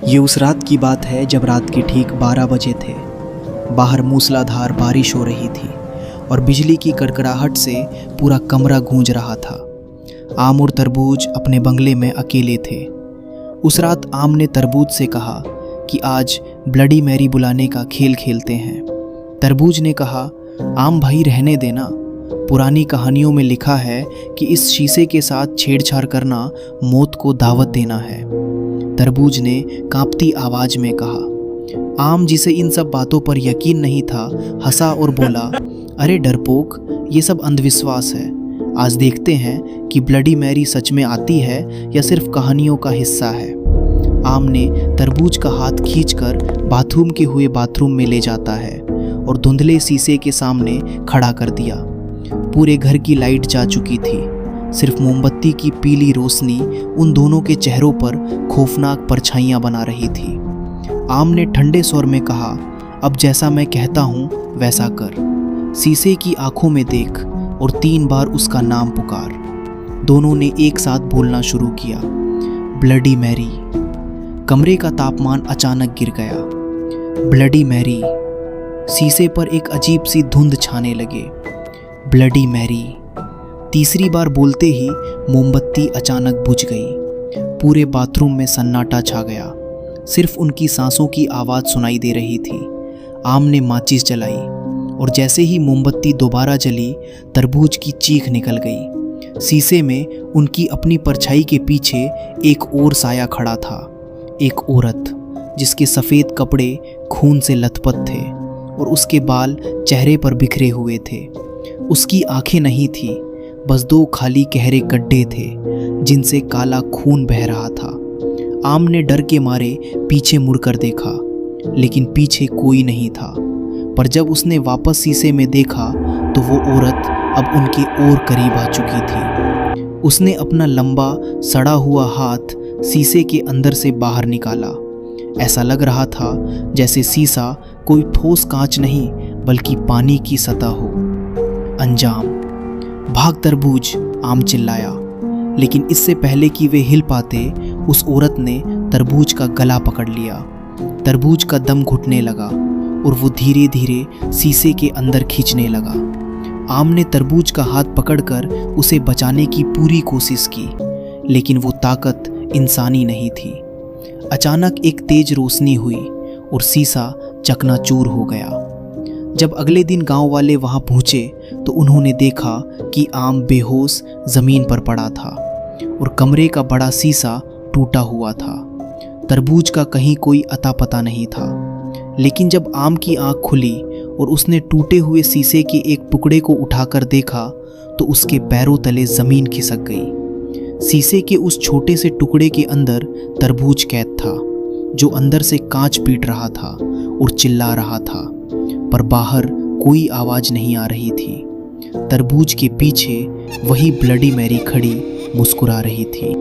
ये उस रात की बात है जब रात के ठीक 12 बजे थे। बाहर मूसलाधार बारिश हो रही थी और बिजली की कड़कड़ाहट से पूरा कमरा गूंज रहा था। आम और तरबूज अपने बंगले में अकेले थे। उस रात आम ने तरबूज से कहा कि आज ब्लडी मैरी बुलाने का खेल खेलते हैं। तरबूज ने कहा, आम भाई रहने देना, पुरानी कहानियों में लिखा है कि इस शीशे के साथ छेड़छाड़ करना मौत को दावत देना है। तरबूज ने कांपती आवाज में कहा। आम, जिसे इन सब बातों पर यकीन नहीं था, हंसा और बोला, अरे डरपोक, ये सब अंधविश्वास है। आज देखते हैं कि ब्लडी मैरी सच में आती है या सिर्फ कहानियों का हिस्सा है। आम ने तरबूज का हाथ खींचकर बाथरूम के हुए बाथरूम में ले जाता है और धुंधले शीशे के सामने खड़ा कर दिया। पूरे घर की लाइट जा चुकी थी। सिर्फ मोमबत्ती की पीली रोशनी उन दोनों के चेहरों पर खौफनाक परछाइयां बना रही थी। आम ने ठंडे स्वर में कहा, अब जैसा मैं कहता हूँ वैसा कर। शीशे की आंखों में देख और 3 बार उसका नाम पुकार। दोनों ने एक साथ बोलना शुरू किया, ब्लडी मैरी। कमरे का तापमान अचानक गिर गया। Bloody Mary. शीशे पर एक अजीब सी धुंध छाने लगे। Bloody Mary. तीसरी बार बोलते ही मोमबत्ती अचानक बुझ गई। पूरे बाथरूम में सन्नाटा छा गया। सिर्फ उनकी सांसों की आवाज़ सुनाई दे रही थी। आम ने माचिस जलाई और जैसे ही मोमबत्ती दोबारा जली, तरबूज की चीख निकल गई। शीशे में उनकी अपनी परछाई के पीछे एक और साया खड़ा था। एक औरत जिसके सफ़ेद कपड़े खून से लथपथ थे और उसके बाल चेहरे पर बिखरे हुए थे। उसकी आंखें नहीं थी, बस 2 खाली गहरे गड्ढे थे जिनसे काला खून बह रहा था। आम ने डर के मारे पीछे मुड़कर देखा, लेकिन पीछे कोई नहीं था। पर जब उसने वापस शीशे में देखा तो वो औरत अब उनके और करीब आ चुकी थी। उसने अपना लंबा सड़ा हुआ हाथ शीशे के अंदर से बाहर निकाला। ऐसा लग रहा था जैसे शीशा कोई ठोस कांच नहीं बल्कि पानी की सतह हो। अंजाम। भाग तरबूज, आम चिल्लाया, लेकिन इससे पहले कि वे हिल पाते, उस औरत ने तरबूज का गला पकड़ लिया। तरबूज का दम घुटने लगा और वो धीरे धीरे शीशे के अंदर खींचने लगा। आम ने तरबूज का हाथ पकड़कर उसे बचाने की पूरी कोशिश की, लेकिन वो ताकत इंसानी नहीं थी। अचानक एक तेज रोशनी हुई और शीशा चकनाचूर हो गया। जब अगले दिन गांव वाले वहां पहुंचे तो उन्होंने देखा कि आम बेहोश जमीन पर पड़ा था और कमरे का बड़ा शीशा टूटा हुआ था। तरबूज का कहीं कोई अता पता नहीं था। लेकिन जब आम की आंख खुली और उसने टूटे हुए शीशे के एक टुकड़े को उठाकर देखा तो उसके पैरों तले जमीन खिसक गई। शीशे के उस छोटे से टुकड़े के अंदर तरबूज कैद था, जो अंदर से कांच पीट रहा था और चिल्ला रहा था, पर बाहर कोई आवाज नहीं आ रही थी। तरबूज के पीछे वही ब्लडी मैरी खड़ी मुस्कुरा रही थी।